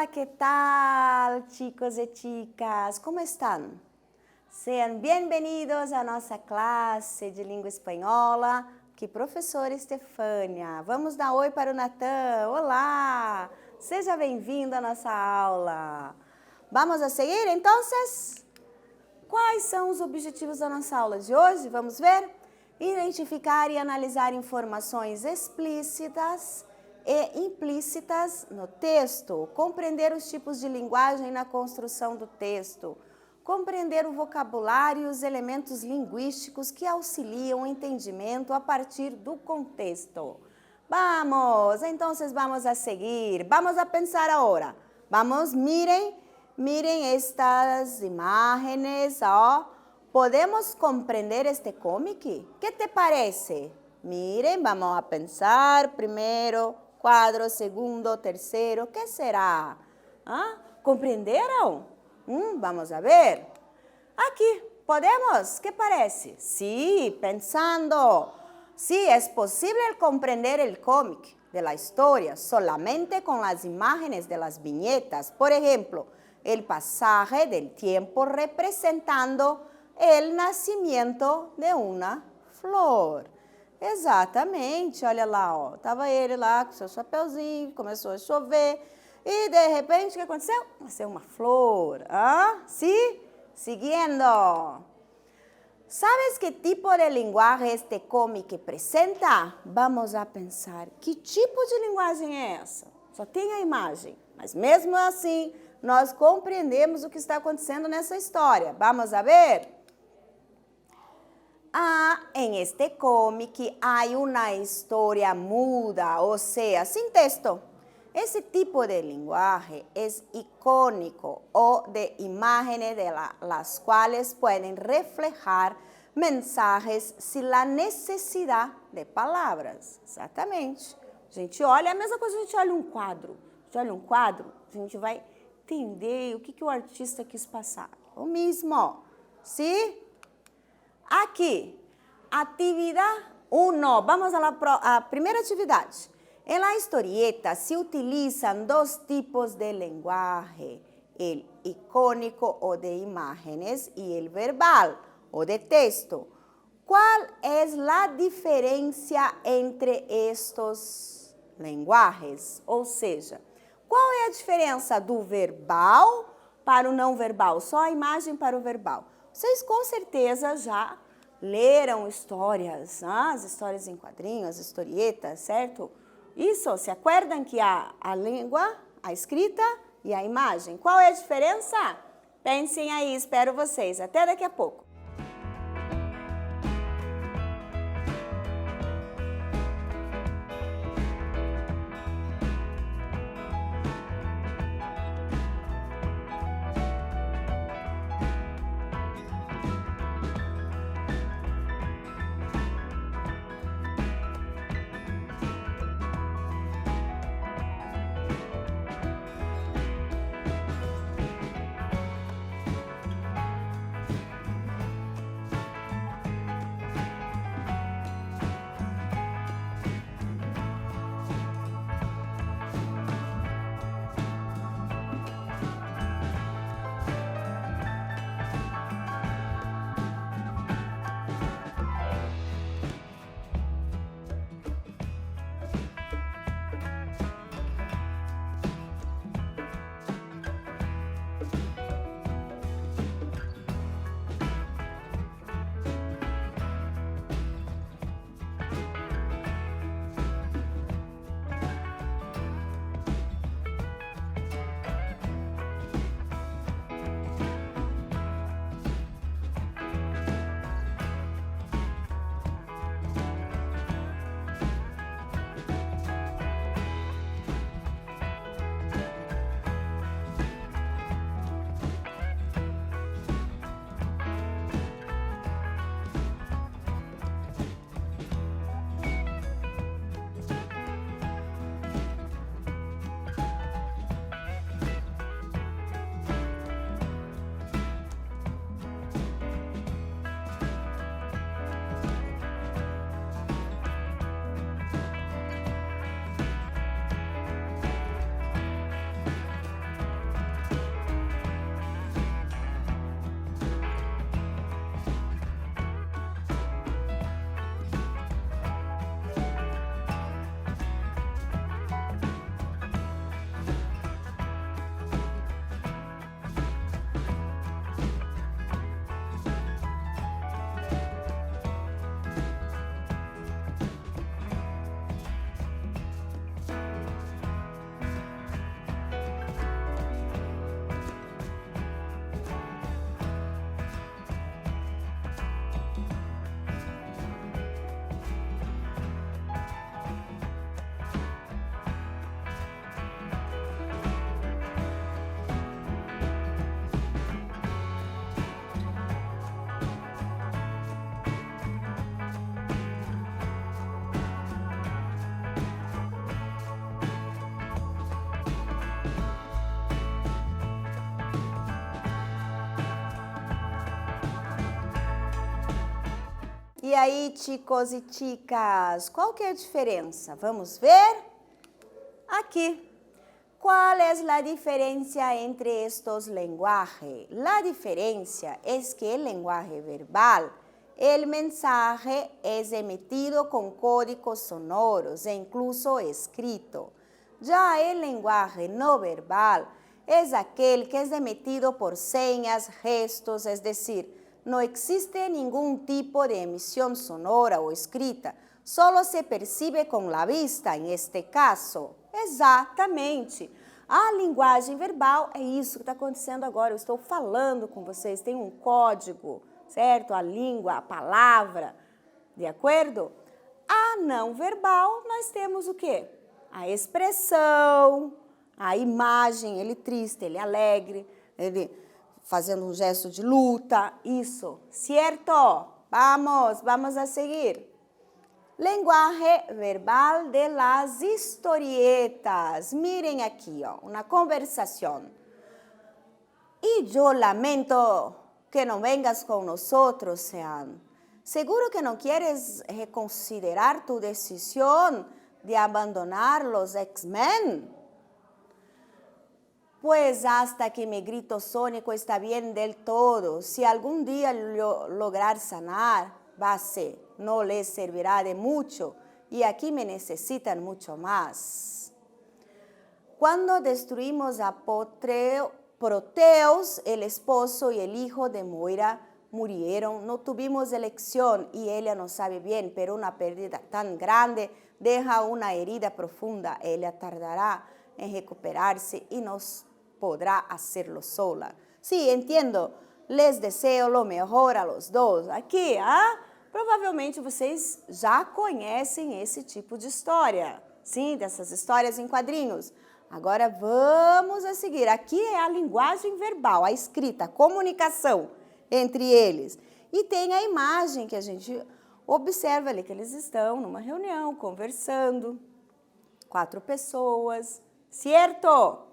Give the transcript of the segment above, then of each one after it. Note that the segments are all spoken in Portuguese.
Hola, ¿qué tal, chicos e chicas? Como estão? Sejam bem-vindos à nossa classe de língua espanhola, que professora Estefânia. Vamos dar oi para o Natan. Olá! Seja bem-vindo à nossa aula. Vamos a seguir, então? Quais são os objetivos da nossa aula de hoje? Vamos ver? Identificar e analisar informações explícitas e implícitas no texto, compreender os tipos de linguagem na construção do texto, compreender o vocabulário e os elementos linguísticos que auxiliam o entendimento a partir do contexto. Vamos, então vamos a seguir, vamos a pensar agora. Vamos, miren estas imágenes, ó. ¿Podemos comprender este cómic? ¿Qué te parece? Miren, vamos a pensar primero, cuadro, segundo, tercero, ¿qué será? ¿Ah? ¿Comprendieron? Vamos a ver. Aquí, ¿podemos? ¿Qué parece? Sí, pensando. Sí, es posible comprender el cómic de la historia solamente con las imágenes de las viñetas. Por ejemplo, el pasaje del tiempo representando el nascimento de uma flor. Exatamente, olha lá, ó. Tava ele lá com seu chapeuzinho, começou a chover e de repente o que aconteceu? Nasceu uma flor. Sí? Siguiendo. ¿Sabes qué tipo de lenguaje este cómic presenta? Vamos a pensar, que tipo de linguagem é essa? Só tem a imagem, mas mesmo assim nós compreendemos o que está acontecendo nessa história. Vamos a ver? En este cómic hay una historia muda, o sea, sin texto. Ese tipo de lenguaje es icónico o de imágenes de las cuales pueden reflejar mensajes sin la necesidad de palavras. Exatamente. A gente olha, a mesma coisa, a gente olha um quadro. A gente olha um quadro, a gente vai entender o que o artista quis passar. O mesmo, sim? Aqui, atividade 1. Vamos à primeira atividade. En la historieta se utilizan dos tipos de lenguaje, el icónico o de imágenes y el verbal o de texto. ¿Cuál es la diferencia entre estos lenguajes? Ou seja, qual é a diferença do verbal para o não verbal? Só a imagem para o verbal. Vocês com certeza já leram histórias, as histórias em quadrinhos, as historietas, certo? Isso, se acuerdan que há a língua, a escrita e a imagem. Qual é a diferença? Pensem aí, espero vocês. Até daqui a pouco. E aí, chicos e chicas, qual que é a diferença? Vamos ver? Aqui. ¿Cuál es la diferencia entre estos lenguajes? La diferencia es que el lenguaje verbal, el mensaje es emitido con códigos sonoros e incluso escrito. Ya el lenguaje no verbal es aquel que es emitido por señas, gestos, es decir, no existe ningún tipo de emisión sonora o escrita, solo se percibe com la vista, em este caso. Exatamente. A linguagem verbal é isso que está acontecendo agora. Eu estou falando com vocês, tem um código, certo? A língua, a palavra, de acordo? A não verbal, nós temos o quê? A expressão, a imagem, ele triste, ele alegre, ele fazendo um gesto de luta, isso, certo? Vamos a seguir. Lenguaje verbal de las historietas. Miren aquí, una conversación. Y yo lamento que no vengas con nosotros, Sean. Seguro que no quieres reconsiderar tu decisión de abandonar los X-Men. Pues hasta que mi grito sónico está bien del todo, si algún día lograr sanar, base, no les servirá de mucho y aquí me necesitan mucho más. Cuando destruimos a Proteus, el esposo y el hijo de Moira murieron, no tuvimos elección y ella no sabe bien, pero una pérdida tan grande deja una herida profunda. Ella tardará en recuperarse y no podrá hacerlo sola. Sí, entiendo, les deseo lo mejor a los dos. Aqui, provavelmente vocês já conhecem esse tipo de história, sim, dessas histórias em quadrinhos. Agora vamos a seguir. Aqui é a linguagem verbal, a escrita, a comunicação entre eles. E tem a imagem que a gente observa ali, que eles estão numa reunião, conversando, 4 pessoas, certo?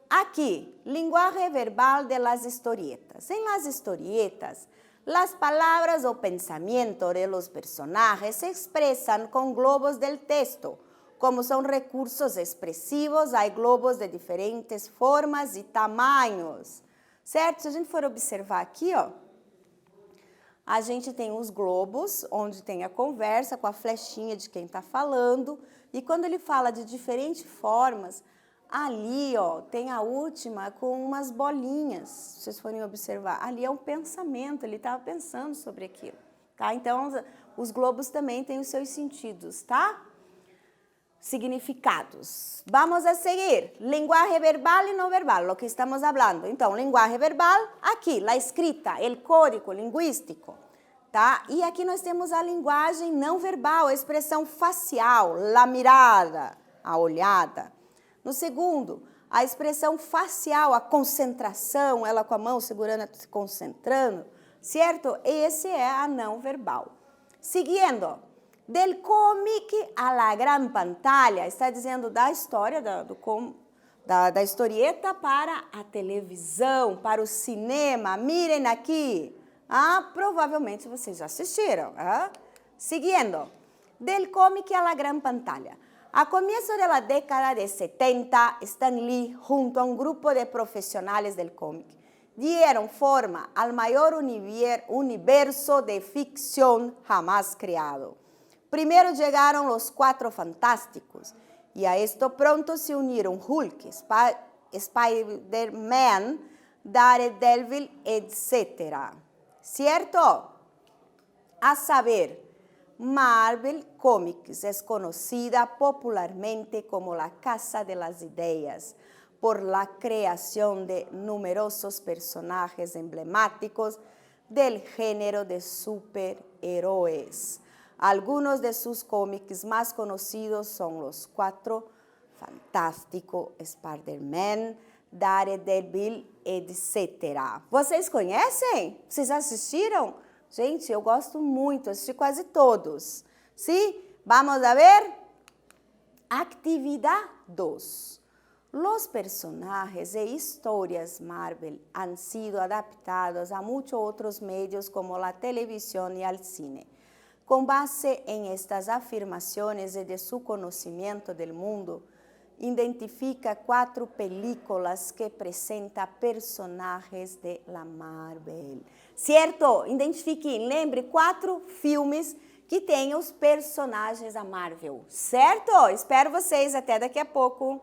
Aquí, lenguaje verbal de las historietas. En las historietas, las palabras o pensamientos de los personajes se expresan con globos del texto. Como son recursos expressivos, há globos de diferentes formas e tamanhos. Certo? Se a gente for observar aqui, a gente tem os globos, onde tem a conversa com a flechinha de quem está falando. E quando ele fala de diferentes formas, ali, tem a última com umas bolinhas, se vocês forem observar. Ali é um pensamento, ele estava pensando sobre aquilo, tá? Então, os globos também têm os seus sentidos, tá? Significados. Vamos a seguir. Lenguaje verbal y no verbal, lo que estamos hablando. Então, lenguaje verbal, aqui, la escrita, el código lingüístico, tá? E aqui nós temos a linguagem não verbal, a expressão facial, la mirada, a olhada. No segundo, a expressão facial, a concentração, ela com a mão segurando, se concentrando, certo? Esse é a não verbal. Seguindo, del cómic a la gran pantalla, está dizendo da história, da historieta para a televisão, para o cinema. Miren aqui. Provavelmente vocês já assistiram. Seguindo, del cómic a la gran pantalla. A comienzo de la década de 70, Stan Lee, junto a un grupo de profesionales del cómic, dieron forma al mayor universo de ficción jamás creado. Primero llegaron los 4 fantásticos, y a esto pronto se unieron Hulk, Spider-Man, Daredevil, etc. ¿Cierto? A saber, Marvel Comics es conocida popularmente como la Casa de las Ideas por la creación de numerosos personajes emblemáticos del género de superhéroes. Algunos de sus cómics más conocidos son los 4 Fantásticos, Spider-Man, Daredevil, etc. Vocês conhecem? Vocês assistiram? Gente, eu gosto muito, assisti quase todos. ¿Sí? Vamos a ver. Actividad 2. Los personajes e historias Marvel han sido adaptados a muchos otros medios como la televisión y al cine. Com base em estas afirmações e de seu conhecimento do mundo, identifica 4 películas que apresentam personagens de la Marvel. Certo? Identifique, lembre 4 filmes que têm os personagens da Marvel. Certo? Espero vocês até daqui a pouco.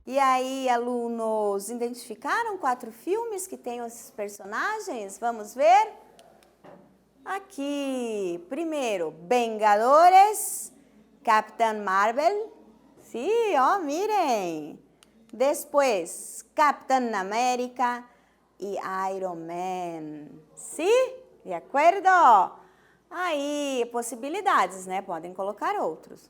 E aí, alunos, identificaram 4 filmes que têm esses personagens? Vamos ver? Aqui, primeiro, Vengadores, Capitã Marvel. Sí, oh, miren. Después, Capitán América y Iron Man. ¿Sí? De acordo? Aí, possibilidades, né? Podem colocar outros.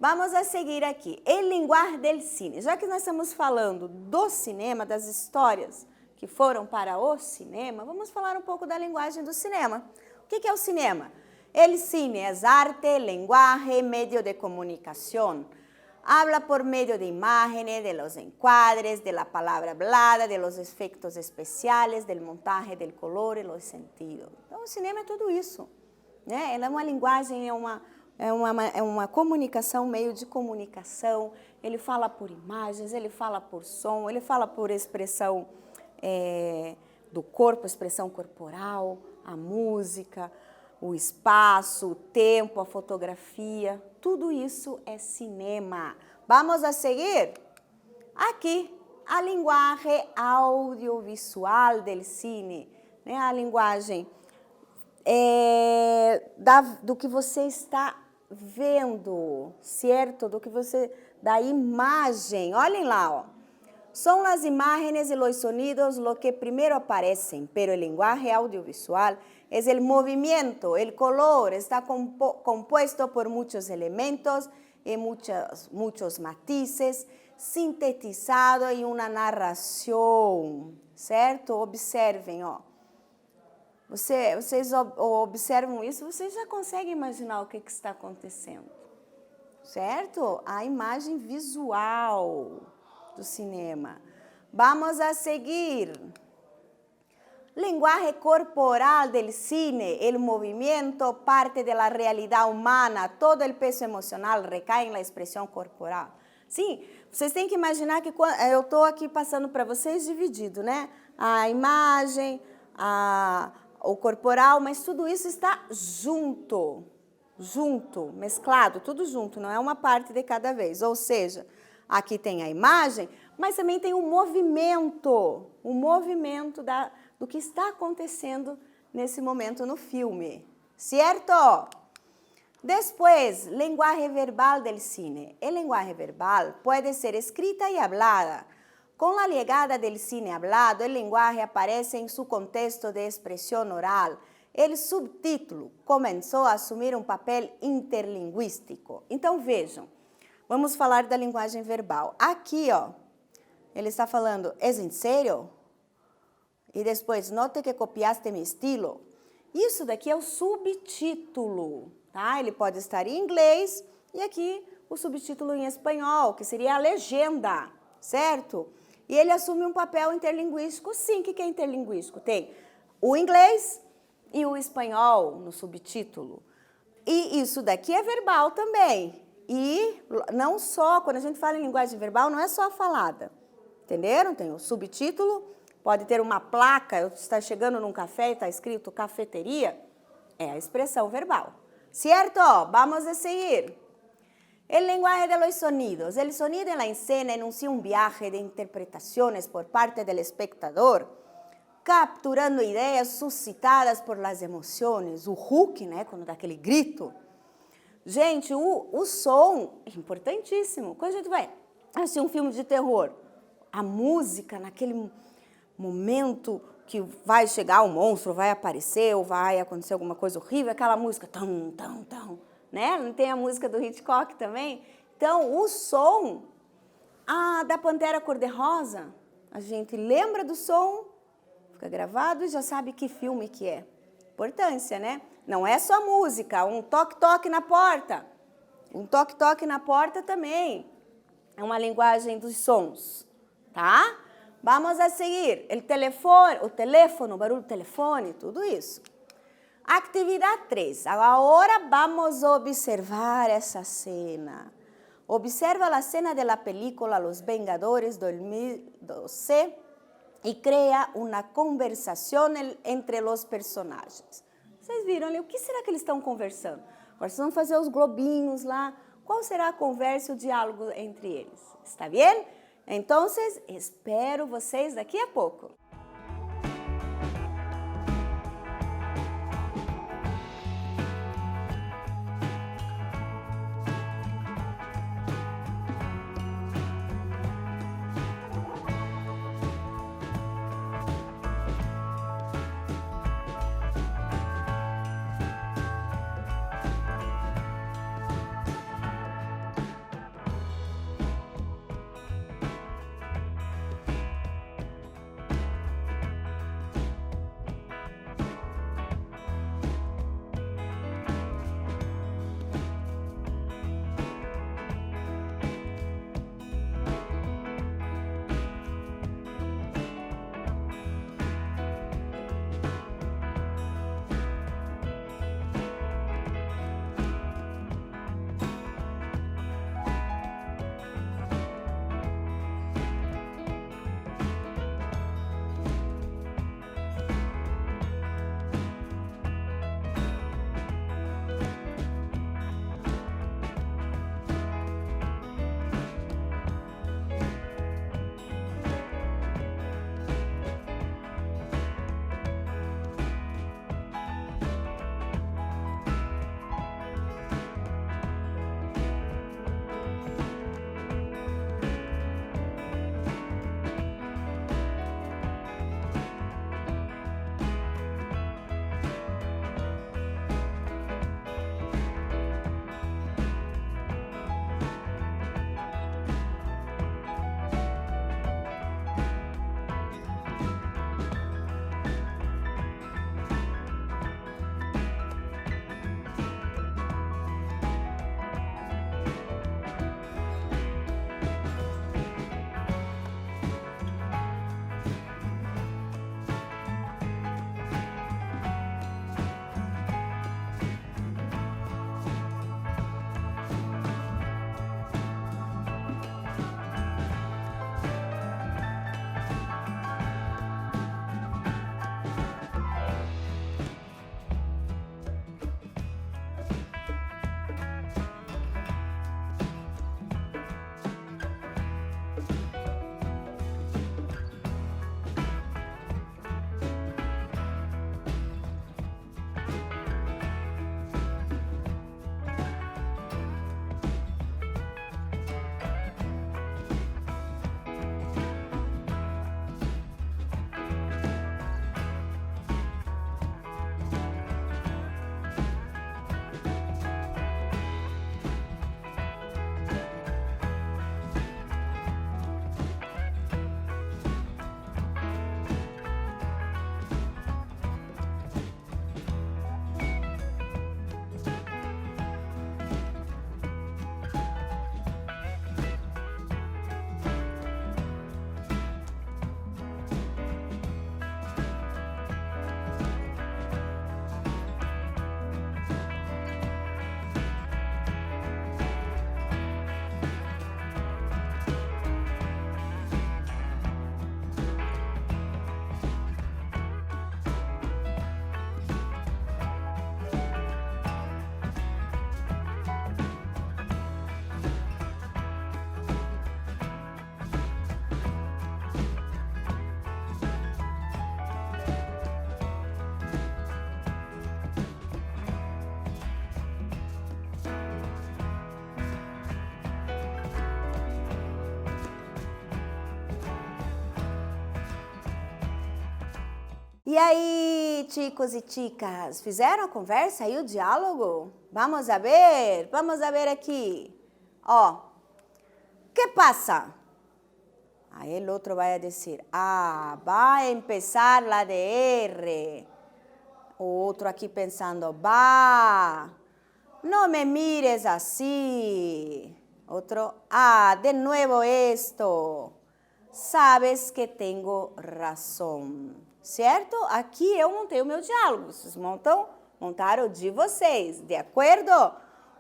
Vamos a seguir aqui. El linguaje del cine. Já que nós estamos falando do cinema, das histórias que foram para o cinema, vamos falar um pouco da linguagem do cinema. O que é o cinema? El cine es arte, lenguaje, medio de comunicación. Habla por medio de imágenes, de los encuadres, de la palabra hablada, de los efectos especiales, del montaje, del color e los sentidos. Então, o cinema é tudo isso, né? Ela é uma linguagem, é uma comunicação, meio de comunicação. Ele fala por imagens, ele fala por som, ele fala por expressão do corpo, expressão corporal, a música, o espaço, o tempo, a fotografia, tudo isso é cinema. Vamos a seguir? Aqui, a linguagem audiovisual del cine, né? A linguagem do que você está vendo, certo? Da imagem. Olhem lá, ó. Son las imágenes y los sonidos lo que primero aparecen, pero el lenguaje audiovisual es el movimiento, el color está compuesto por muchos elementos y muchos matices, sintetizado em uma narração, certo? Observem, ó. Vocês observam isso, vocês já conseguem imaginar o que está acontecendo, certo? A imagem visual do cinema. Vamos a seguir. Lenguaje corporal del cine, el movimiento, parte de la realidad humana, todo el peso emocional recae en la expresión corporal. Sim, vocês têm que imaginar que eu estou aqui passando para vocês dividido, né? A imagem, o corporal, mas tudo isso está junto, mesclado, tudo junto, não é uma parte de cada vez. Ou seja, aqui tem a imagem, mas também tem o movimento do que está acontecendo nesse momento no filme, certo? Después, lenguaje verbal del cine. El lenguaje verbal puede ser escrita y hablada. Con la llegada del cine hablado, el lenguaje aparece en su contexto de expresión oral. El subtítulo começou a assumir um papel interlinguístico. Então, vejam, vamos falar da linguagem verbal. Aqui, ó, ele está falando, ¿es en serio? E depois, note que copiaste meu estilo. Isso daqui é o subtítulo, tá? Ele pode estar em inglês e aqui o subtítulo em espanhol, que seria a legenda, certo? E ele assume um papel interlinguístico, sim. O que é interlinguístico? Tem o inglês e o espanhol no subtítulo. E isso daqui é verbal também. E não só, quando a gente fala em linguagem verbal, não é só a falada. Entenderam? Tem o subtítulo. Pode ter uma placa, está chegando num café e está escrito cafeteria, é a expressão verbal. ¿Cierto? Vamos a seguir. El lenguaje de los sonidos. El sonido en la escena enuncia un viaje de interpretaciones por parte del espectador, capturando ideas suscitadas por las emociones. O Hulk, né, quando dá aquele grito. Gente, o som é importantíssimo. Quando a gente vai assistir um filme de terror, a música naquele momento que vai chegar o monstro, vai aparecer ou vai acontecer alguma coisa horrível, aquela música tão, né? Não tem a música do Hitchcock também? Então, o som da Pantera Cor-de-Rosa, a gente lembra do som, fica gravado e já sabe que filme que é. Importância, né? Não é só música, um toque-toque na porta. Um toque-toque na porta também é uma linguagem dos sons, tá? Vamos a seguir. O teléfono, barulho do telefone, tudo isso. Actividade 3. Agora vamos observar essa cena. Observa a cena da película Los Vengadores 2012 e cria uma conversação entre os personagens. Vocês viram ali? O que será que eles estão conversando? Agora vocês vão fazer os globinhos lá. Qual será a conversa e o diálogo entre eles? Está bem? Então, espero vocês daqui a pouco. E aí, chicos e chicas, fizeram a conversa e o diálogo? Vamos a ver aqui. Ó, ¿qué pasa? Aí o outro vai dizer, vai empezar la DR. O outro aqui pensando, no me mires así. Otro, de nuevo esto. Sabes que tengo razão. Certo? Aqui eu montei o meu diálogo. Vocês montaram o de vocês, de acordo?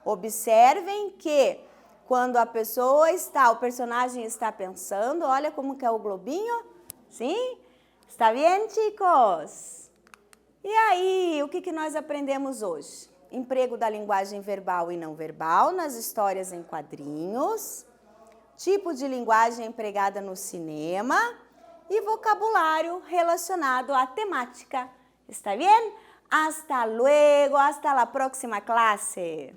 Observem que quando a pessoa o personagem está pensando, olha como que é o globinho. Sim? Está bem, chicos? E aí, o que nós aprendemos hoje? Emprego da linguagem verbal e não verbal nas histórias em quadrinhos, tipo de linguagem empregada no cinema e vocabulário relacionado à temática. ¿Está bien? Hasta luego, hasta la próxima clase.